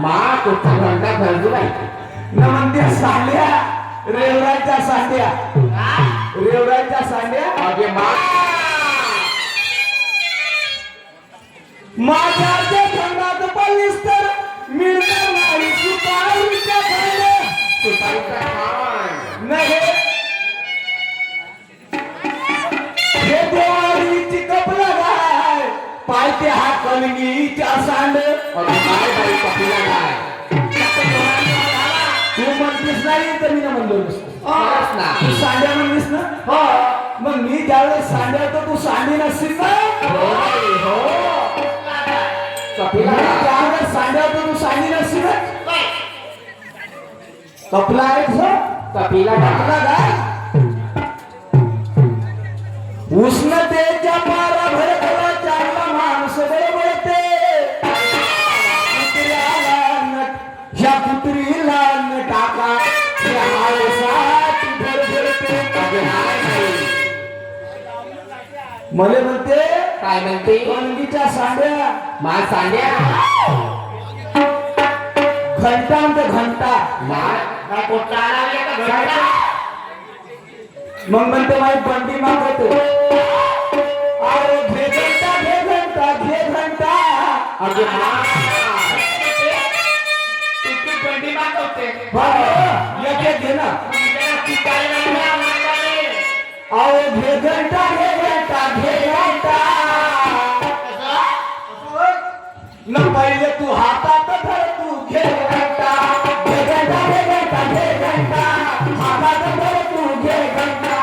मा कुठचा घंटा घरजू बाई न म्हणते सांड्या रेवराच्या सांड्या रेवराच्या सांड्या अगे मा माझ्या ते खंडात पडलीस तर मिळणार नाही सुपारीच्या खंड सुपारीचा खाण नाही हे दिवाळीची कपला गाय पायते हा कलगीच्या सांड अगे काय बाई कपिला काय तू म्हणतेस नाही तर मी ना म्हणलो नसतो खरंच ना तू सांड्या म्हणलीस ना हो मग मी ज्यावेळेस सांड्या तर तू सांडी नसशील ना हो बाई, हो कपिला मी काय? ज्यावेळेस सांड्या तर तू सांडी नसशील ना कपला आहेस हो? कपिला काय? कपला काय उष्णतेच्या पारा भडकला चांगला माणूस बळबळते कुत्र्याला नट ह्या कुत्रीला न टाका ह्या आळसात भरभरते अगे नाही बाई. मले म्हणते काय म्हणते कणगीच्या सांड्या मा सांड्या घंटा म्हणते घंटा काय कुठला आला का घंटा? मग म्हणते माझी बंडी मागवते अरे घे घंटा घे घंटा घे घंटा अगे मा तू बंडी मागवते एक एक घे ना अहो घे घंटा घे घंटा घे घंटा न पहिले तू हातात धर तू घे घंटा घे घंटा घे घंटा घे घंटा हातात धर तू घे घंटा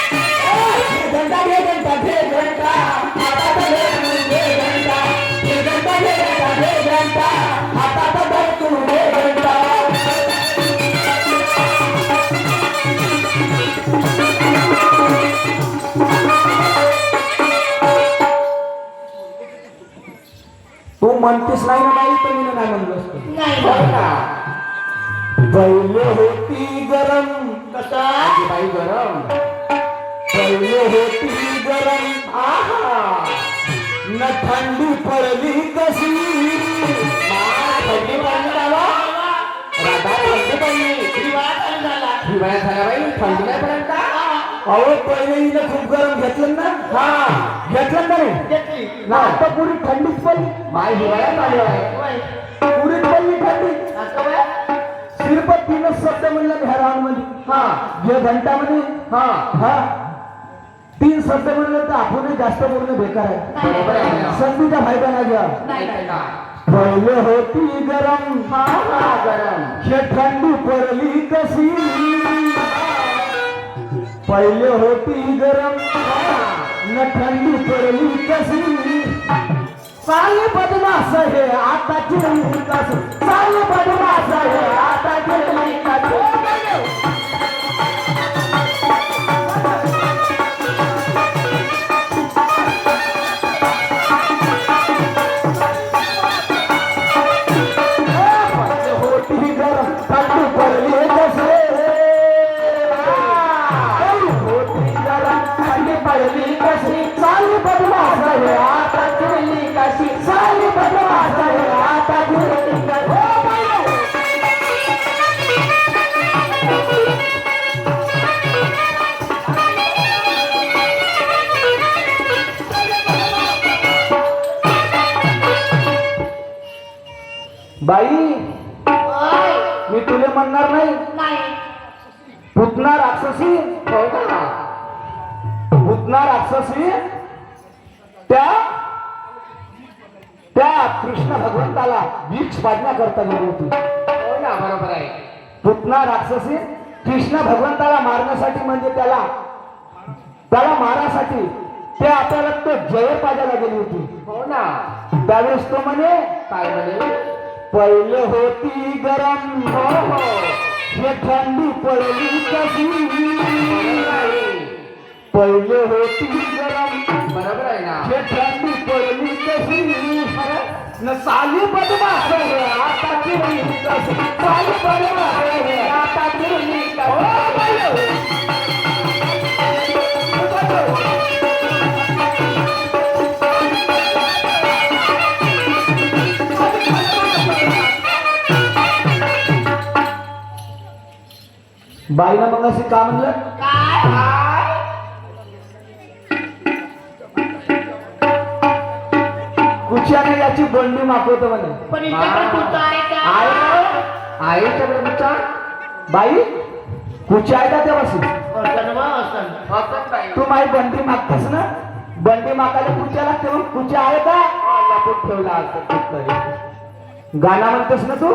घंटा घे घंटा घे घंटा हातात धर तू घे घंटा घे घंटा घे घंटा घे घंटा हातात धर तू घे घंटा तू म्हणतेस नाही ना बाई तर मी नाही म्हणलो असतो हो ना. पहिले होती गरम कसा अगे बाई गरम पहिले होती गरम आहा न थंडी पडली कशी मा थंडी पडली बाबा राधा थंडी पडली हिवाळा झाला बाई थंडी नाही पडत का अहो पहिले हिनं खूप गरम घेतलं ना हा घेतलं का नाही ना आता पुरी थंडीच पडली माय हिवाळ्यात आलो आहे पुरी पडली थंडी सिर्फ तीनच शब्द म्हणलं मी ह्या राऊंड मध्ये हा घे घंटा मध्ये हा हा 3 शब्द म्हणलं तर आपण जास्त बोलणं बेकार आहे बरोबर आहे ना. संधीचा फायदा नाही घ्या नाही का पहिले होती गरम हा हा गरम हे थंडी पडली कशी पहिले होती गरम न थंडी पडली कशी चाले बदमाश हे आताची विकास चाले बदमाश हे आताची विकास होती गरम थंडी पडली कशी होती गरम थंडी पडली कशी चाले बदमाश हे आताची विकास चाले बदमाश हे आताची विकास बाई मी तुले म्हणणार नाही पुतना राक्षसी हो ना पुतना राक्षसी त्या त्या कृष्ण भगवंताला भिक्ष पाडण्याकरता गेली होती हो ना बरोबर आहे पुतना राक्षसी कृष्ण भगवंताला मारण्यासाठी म्हणजे त्याला मारासाठी ते आपल्याला तो जय पाजायला गेली होती हो ना त्यावेळेस तो म्हणे काय म्हणे पहिले होती गरम हो हो हे थंडी पडली कशी बरोबर आहे. पहिले होती गरम बरोबर आहे ना हे थंडी पडली कशी न साली बदमाश हे आता किरली कशी साली बदमाश हे आता किरली कशी बाईनं मग अशी का म्हणलं काय कुच्याने याची बंडी मागवतो म्हणे पण इकडे कुठं आहे का आहे सगळं कुचा बाई कुच्या आहे का तेव्हा हसन वा हसन तू माझी बंडी मागतेस ना बंडी मागायला कुच्या लागते मग कुच्या आहे का लपून ठेवला असं गाणं म्हणतेस ना तू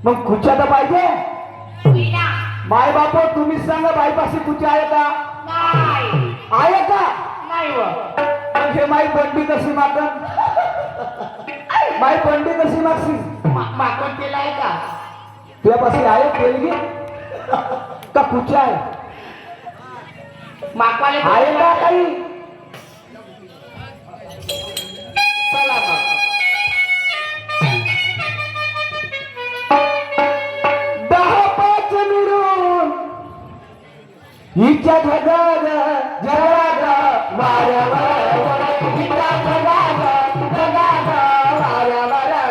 मग कुच्या तर पाहिजे विना माय बाप तुम्हीच सांगा बाईपाशी कुच्या आहे का नाही आहे का नाही व मग हे माई बंडी कशी मागत माई बंडी कशी मागशी माकड केला आहे का तुझ्यापाशी आहे पहिली का कुच्या आहे माकवाले आहे का काही चला मग दहा पाच मिळून हिच्या जगाग जगाग वाऱ्या वाऱ्या हिच्या जगाग जगाग वाऱ्या वाऱ्या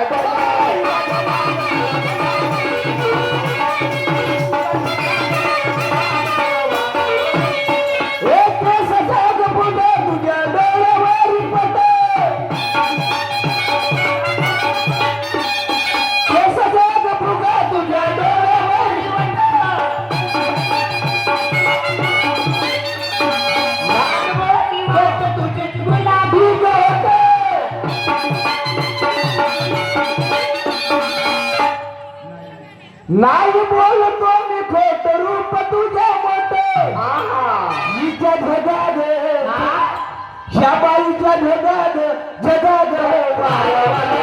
एक सजाग पुढे तुझ्या डोळ्यावर पट सजाग पुढे तुझ्या डोळ्यावर गुलाबी गवत नाही बोलतो मी खोट रूप तुझ्या मोठ हिच्या ढगाग ह्या बाईच्या ढगाग जगाग वाऱ्या वाऱ्या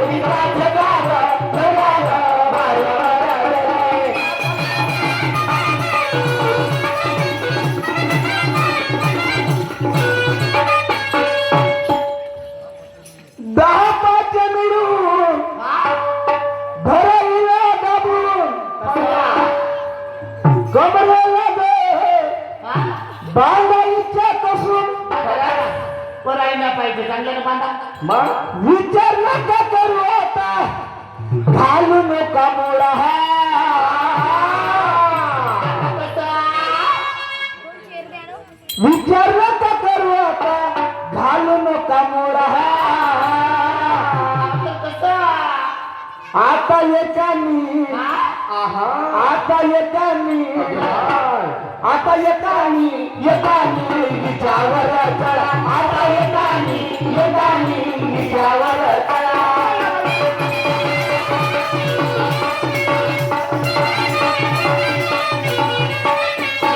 हिच्या जगाग जगाग वाऱ्या वाऱ्या दहा पाच मिळून भराईला दाबून कमरेला बांधाईच्या कसून परायला पाहिजे चांगल्यानं बांधा मग विचार नका करू आता घालू नका मोळा विचार नका करू आता घालू नका मोळा आता एकानी आता एकानी आता एकानी विचावर चढा आता एकानी विचावर चढा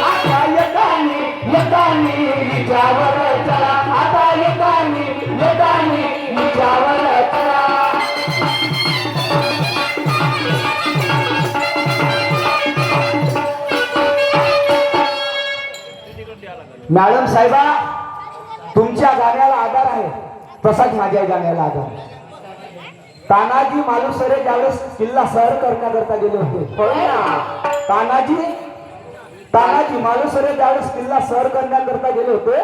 आता एकानी विचावर चढा आता एकानी विचावर चढा मॅडम साहेबा तुमच्या गाण्याला आधार आहे तसाच माझ्या गाण्याला आधार आहे. तानाजी मालुसरे ज्यावेळेस किल्ला सहर करण्याकरता गेले होते तानाजी मालुसरे ज्यावेळेस किल्ला सहर करण्याकरता गेले होते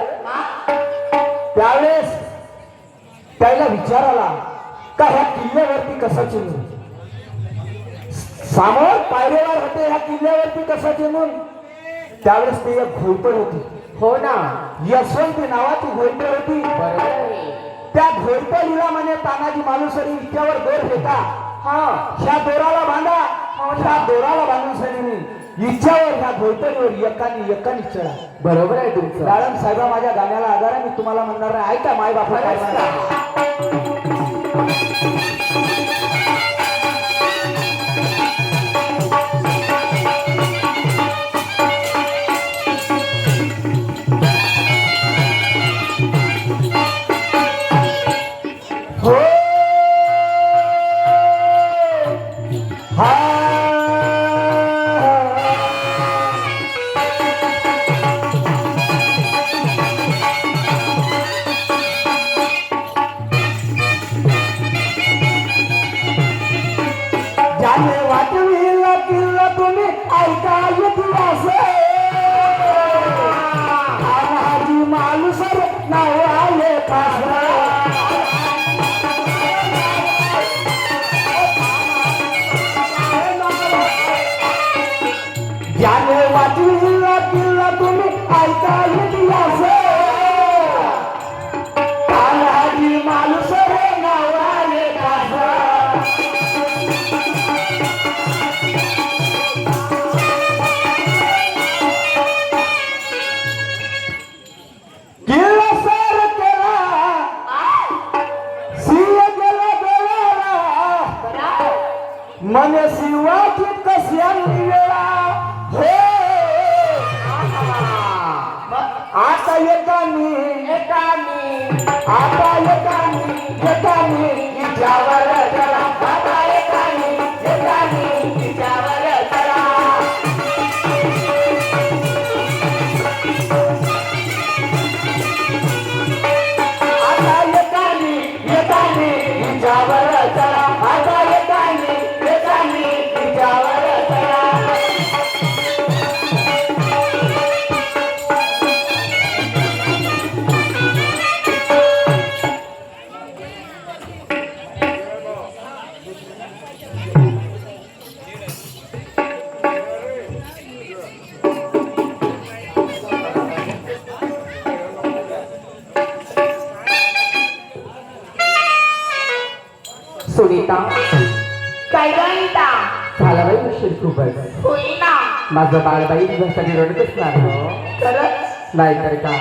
त्यावेळेस त्याला विचार आला का ह्या किल्ल्यावरती कसा चिमून सामोर पायरेवर होते ह्या किल्ल्यावरती कसा चिमून त्यावेळेस ते एक घोरपड होती हो ना यशवंती नावाची घोरपड होती त्या घोरपडीला म्हणे तानाजी मालुसरे इतक्यावर दोर फेका ह्या दोराला बांधा ह्या दोराला बांधून सनी इच्छावर ह्या घोरपडीवर एकानी चढा बरोबर आहे तुमचं मॅडम साहेबा माझ्या गाण्याला आधार आहे मी तुम्हाला म्हणणार नाही ऐका माय बापा हो हा ज्याने वाटविला किल्ला तुम्ही ऐका इतिहास तानाजी मालुसरे नाव आले खास ज्याने किल्ला सर केला सिंह गेला देवाला मने शिवाची कश्यांनी वेळा हो आता एकानी हिच्यावर चला आता एकानी हिच्यावर चला आता एकानी हिच्यावर चला आता एकानी हिच्यावर चला सुनीता काय गणिता झाला बाई उशीर खूपच. होईना माझं बाळबाई तुझ्यासाठी रडत असणार हो. खरंच नाही तर का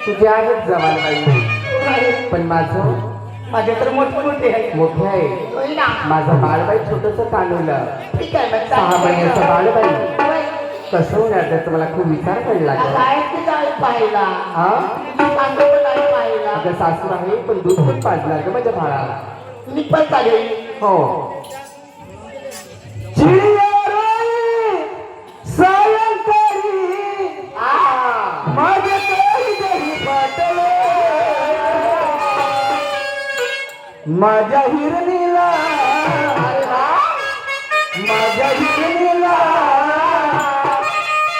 तुझी आहेच जवान बाई पण माझं माझे तर मोठे आहे मोठे आहे. होईना माझं बाळबाई छोटस कानवलं ठीक आहे मग 6 महिन्याचं बाळबाई होय. कसं होणार त्याचा मला खूप विचार पडला आता गं. आहे की नाही पाहिला हा सांगतो पण नाही पाहिला अगं सासू आहे पण दूध पण पाजणार ग माझ्या बाळाला. मी पण चालेल हो सायंकाळी माझे काही दही फाटले माझ्या हिरणीला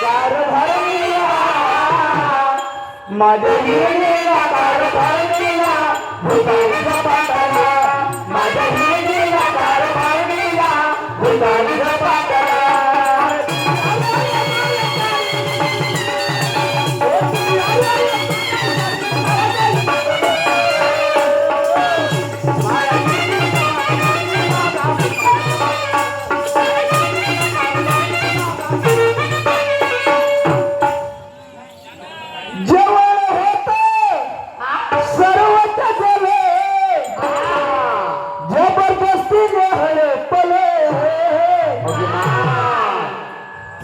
कार भरणीला माझ्या हिरणीला कार भरणीला भुताईचा पाटाला माझ्या हिरणीला कार भरणीला भुताईचा पाटाला जेवण होत सर्वच गेले जबरदस्तीने हडपले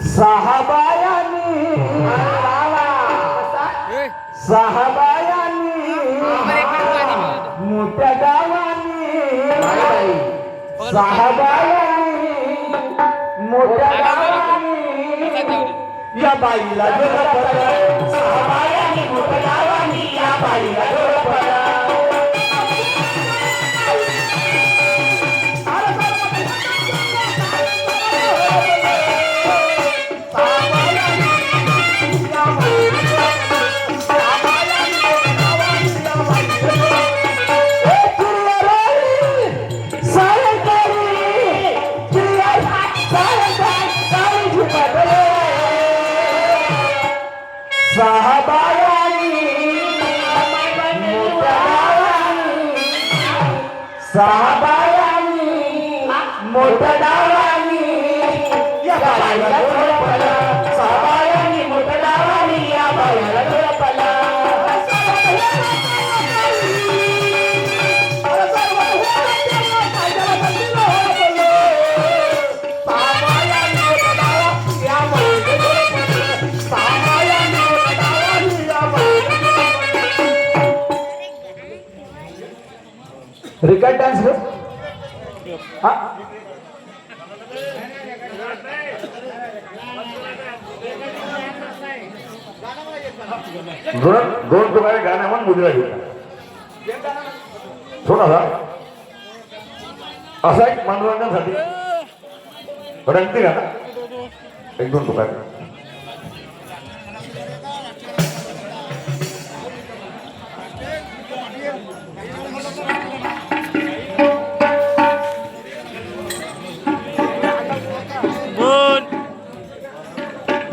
सहा बायांनी मोठ्या गावांनी सहा बायांनी मोठ्या गावांनी या बाईला जोडपलं सहा बायांनी मोठ्या गावांनी या बाईला जोडपलं साबायांनी मोठ्या डावांनी या बाईला झोडपलं साबायांनी मोठ्या डावांनी या बाईला झोडपलं रिकॉर्ड डान्स हो हा दोन तुम्हाला गाणं म्हणून मुलीला घेतला थोडासा असा एक मनोरंजनासाठी रंगती गाणं एक दोन तुकार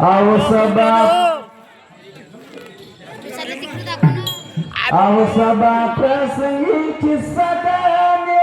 आओ सबा आओ सबा प्रसंगी सदाने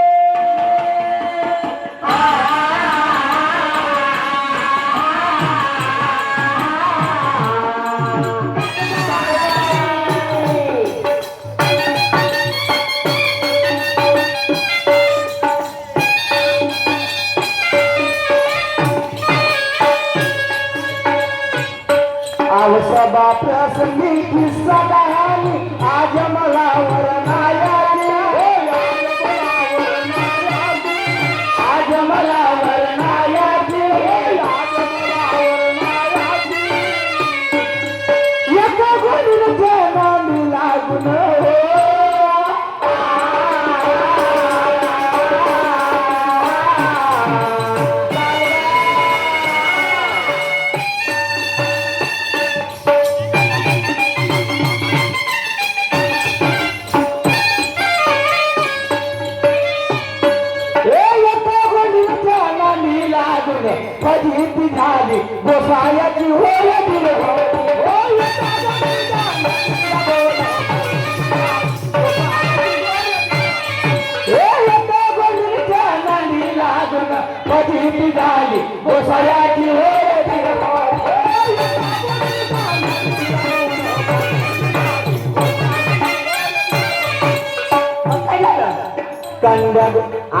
कंड्या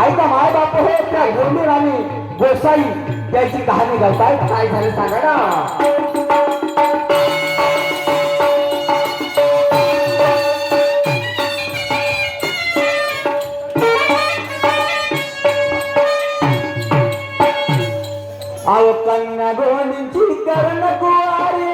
ऐका माय बाप हो त्या गोंडी राणी गोसाई त्याची कहाणी करताय. काय झालं सांगा ना. अव कन्या गोंडीची कर्ण कुवारी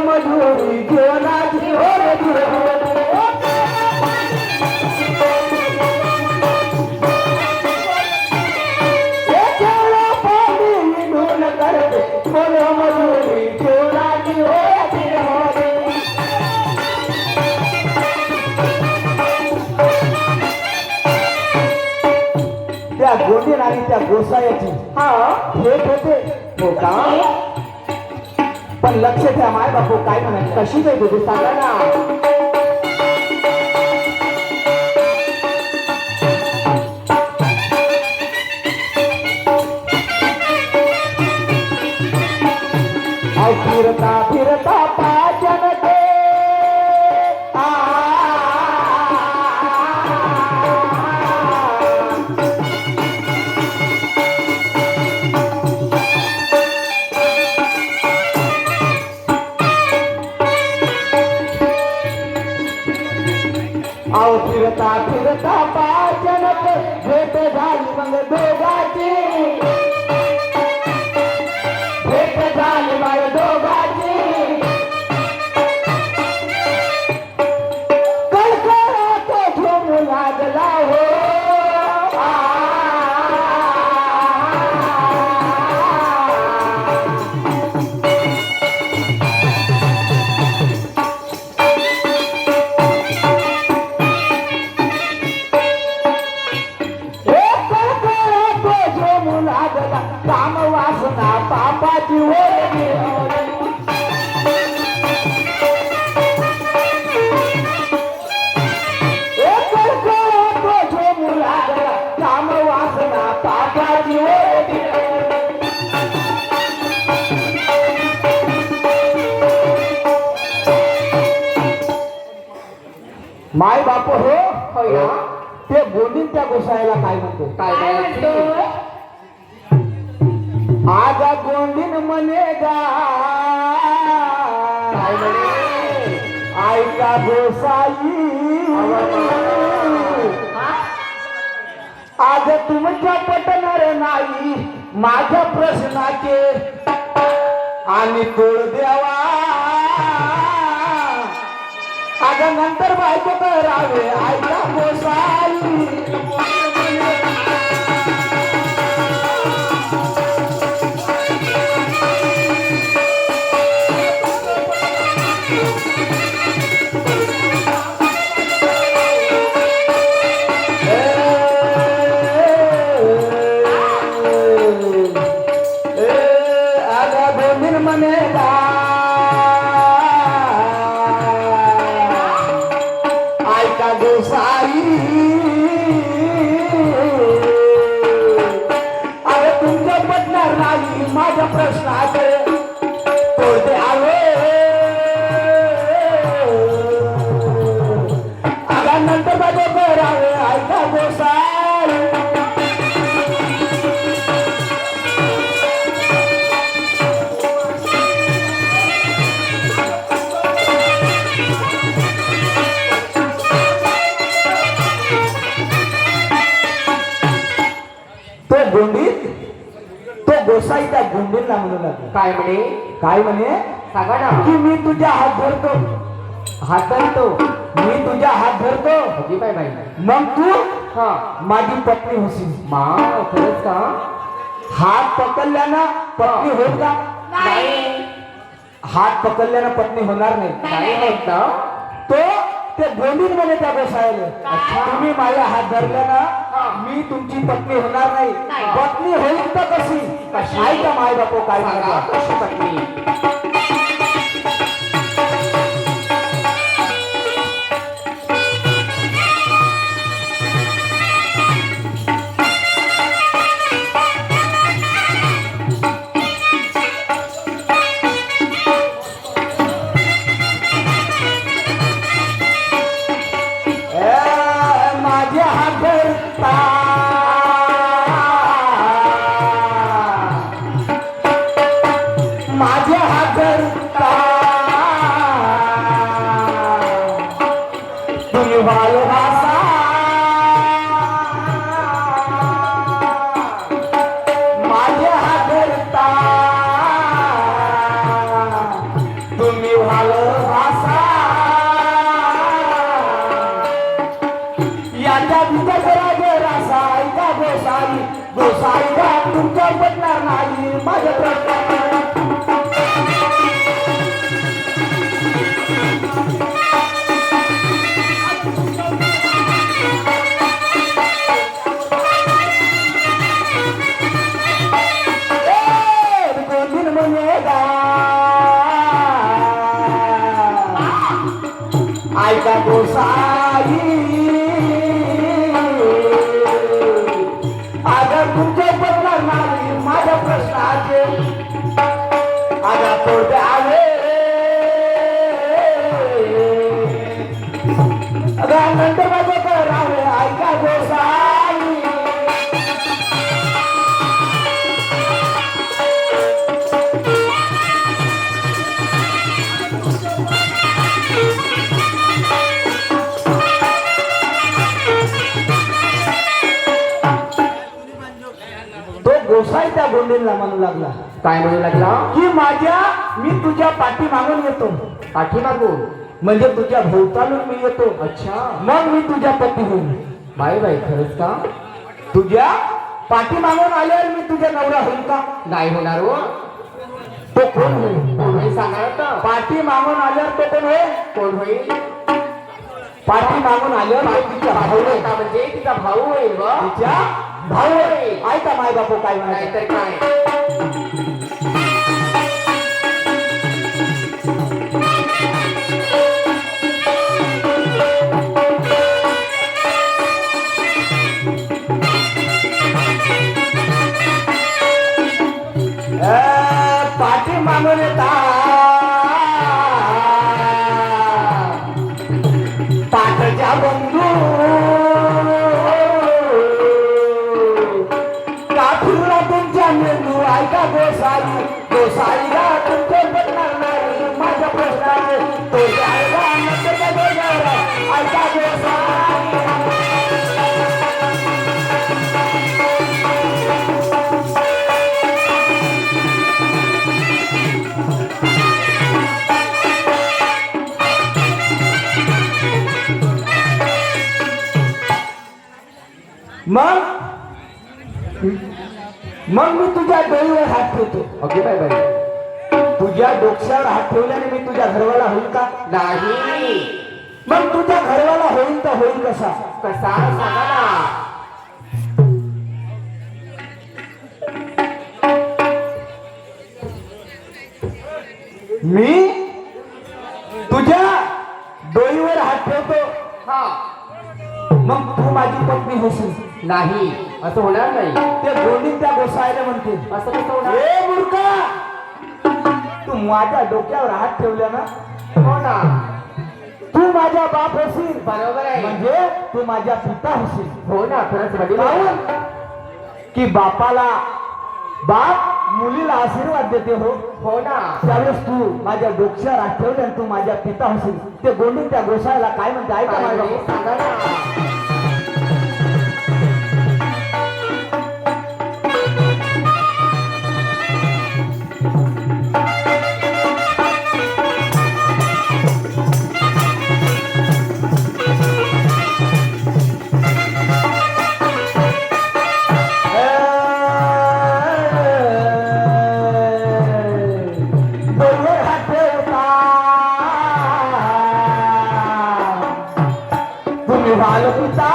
मधुरी जीवनाची मधुरी जीवनाची त्या गोंडी आणि त्या गोसायाची भेट होते. हो का. पण लक्ष ठेवा माय बापू काय म्हणाल कशी काही होती सांगा ना. फिरता फिरता पाचन ते फिरता फिरता पाचन भेट झाली मग दोघाची भेट झाली मग दोघाची कळकळा तो झोमू लागला हो. काम वासना पापाची ओरडी काम वासना पापाची ओरडी माय बाप हो ते गोंडीन त्या गोसायला काय म्हणतो. काय म्हणतो. आगा गोंडीन म्हणे गा काय म्हणे. ऐका गोसाई आज तुमच्या पटणार नाही माझ्या प्रश्नाचे आणि तोड द्यावा. आज नंतर बायको करावे ऐका गोसाई. ऐका गोसाई अरे तुमचं पटणार नाही माझ्या प्रश्नाचे तोडते आवे. आगा नंतर बाजू करावे ऐका गोसाई. तो गोसाई त्या गोंडीला म्हणू लागला. काय म्हणे. काय म्हणे सांगा ना. की मी तुझ्या हात धरतो हात धरतो. मी तुझ्या हात धरतो अगदी बाई बाई. मग तू हा माझी पत्नी होशील. मा खरंच का? हात पकडल्यानं पत्नी होईल का? नाही. हात पकडल्यानं पत्नी होणार नाही. नाही होत ना. तो ते गोंडीत म्हणे त्या गोसायला अच्छा. तुम्ही माझ्या हात धरल्यानं मी तुमची पत्नी होणार नाही. नाही. पत्नी होईल तर कशी? कशी? ऐका माय बापू काय सांगा म्हणतात. कशी पत्नी? माझ्या हात धरता माझ्या हात धरता तुम्ही वालभासा माझ्या हात धरता तुम्ही वालभासा याच्या तुझ्या घरा रासा ऐका गोसाई गोसाई का तुमच्या पटणार नाही माझ्या प्रश्न. गोंधीन म्हणे गा ऐका गोसाई आता तुमचे पडणार नाही माझ्या प्रश्नाचे आता तोडे आले नंतर माझं करावे ऐका गोसाई. तो गोसाई त्या गोंडीला म्हणू लागला काय म्हणू लागला? की मी तुझ्या पाठी मागून येतो. पाठी मागून? म्हणजे तुझ्या भोवतालून मी येतो. अच्छा. मग मी तुझ्या पती होईल. बाई बाई खरंच का? तुझ्या पाठी मागून आल्यावर मी तुझ्या नवरा होईल का? नाही होणार हो. तो कोण होईल? कोण होईल सांगा आता. पाठी मागून आल्यावर तो कोण होईल? कोण होईल? पाठी मागून आल्यावर तो तिचा भाऊ होईल. का म्हणजे तिचा भाऊ होईल व तिच्या भाऊ होईल. ऐका माय बापू काय म्हणायचं. नाहीतर काय? पाठी मागून येता पाठच्या बंधू काठूला तुमच्या मेंदू ऐका गोसाई गोसाईला तुमचे पटणार नाही माझ्या प्रश्नाचे तो जायगा ऐका गोसाई. मग मी तुझ्या डोळ्यावर हात ठेवतो. Okay bye bye. तुझ्या डोक्यावर हात ठेवल्याने मी तुझ्या घरवाला होईल का? नाही. मग तुझ्या घरवाला होईल तर होईल कसा? कसा सांगा ना. मी तुझ्या डोईवर हात ठेवतो हा. मग तू माझी पत्नी होशील. नाही असं होणार नाही. ते गोंडी त्या गोसायला म्हणतील असं कसं होणार? ए मूर्खा तू माझ्या डोक्यावर हात ठेवल्या ना हो ना. तू माझ्या बाप होशील. बरोबर आहे. म्हणजे तू माझ्या पिता होशील. हो ना खरंच वडील. काहून? की बापाला बाप मुलीला आशीर्वाद देते हो. हो ना. त्यावेळेस तू माझ्या डोक्यावर हात ठेवले आणि तू माझ्या पिता होशील. ते गोंडी त्या गोसायला काय म्हणते ऐका काय माझ्या म्हणे? सांगा ना. निभाल पिता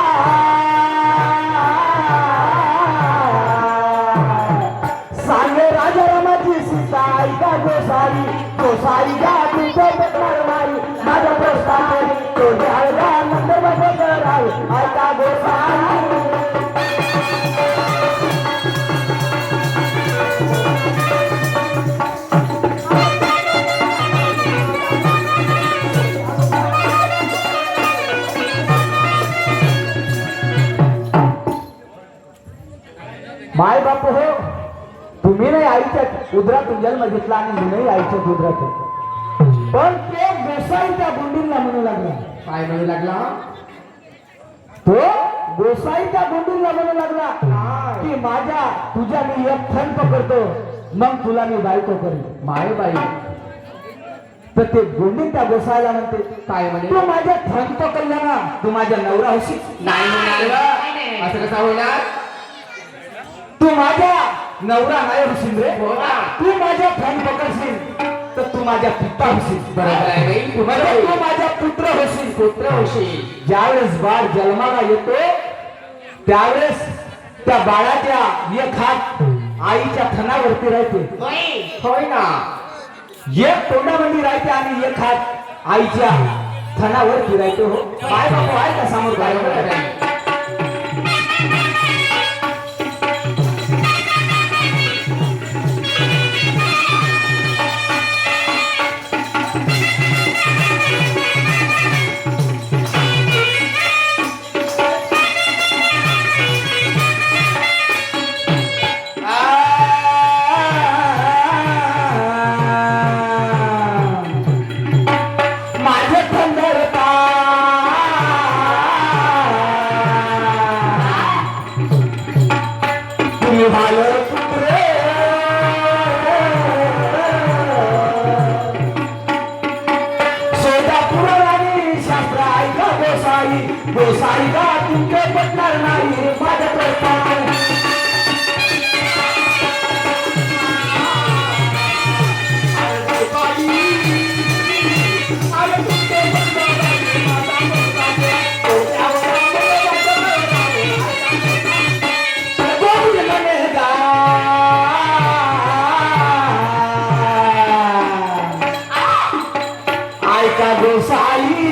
सांगे राजा रामाची सीता ऐका गोसाई गोसाई गा तुझं बदणार नाही माझ्या प्रश्नाचे तो द्यायला नंतर मध्ये करावे ऐका गोसाई माय बाप हो तुम्ही नाही आईच्या उदरातून जन्म घेतला आणि मी नाही आईच्या उदरातून पण ते गोसाईच्या गुंडीला म्हणू लागला काय म्हणू लागला तो गोसाईच्या गुंडीला म्हणू लागला की माझ्या तुझ्या मी एक थन पकडतो मग तुला मी बायको करेन माय बाई तर ते गुंडी त्या गोसाईला म्हणते काय म्हणे तू माझ्या थन पकडला ना तू माझ्या नवरा होशील नाही म्हणाल असं कसं होणार तू माझ्या नवरा नाही होशील रे हो ना. तू माझ्या थन पकडशील तर तू माझ्या पिता होशील बरोबर आहे बाई म्हणजे तुम्हाला तू माझ्या पुत्र होशील पुत्र होशील ज्यावेळेस बाळ जन्माला येतो त्यावेळेस त्या बाळाच्या एक हात आईच्या थनावरती राहते होय ना एक तोंडामध्ये राहते आणि एक हात आईच्या थनावरती राहते हो काय बाबू आहे का समोर काय बरोबर आहे बाई. माझे थंडरता तुम्ही भालं पुत्रे सोलापूर आणि शास्त्र ऐका गोसाई गोसाई का तुमचे पटणार नाही माझ्या प्रस्ताव ऐका गोसाई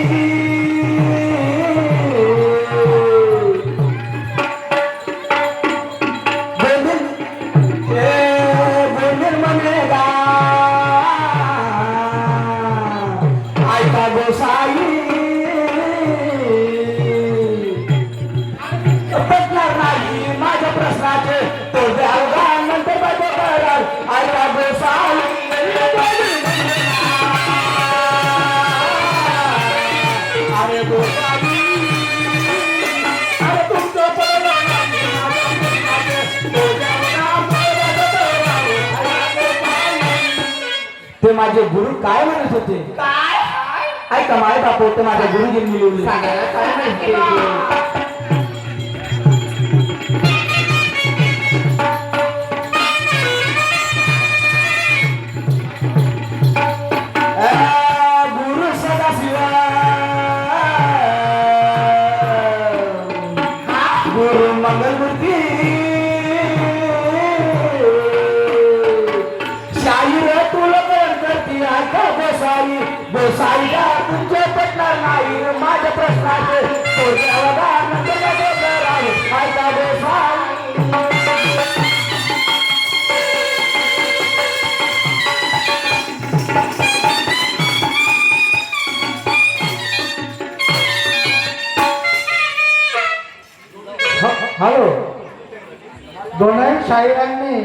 गोंधळ म्हणेगा ऐका गोसाई बदणार नाही माझ्या प्रश्नाचे तो द्यावा नंतर माझ्या करार ऐका गोसाई अरे गोसाई अरे तुमचं ते माझे गुरु काय म्हणत होते काय ऐका माय बाप होते माझ्या गुरुजींनी लिहिली सांगायला काय म्हणते गुरु सदाशिवा गुरु मंगलमूर्ती शाहीर तुला करती ऐका गोसाई गोसाई का तुमचे पटणार नाही माझ्या प्रश्नाचे ऐका गोसाई हॅलो दोनही शाहिरांनी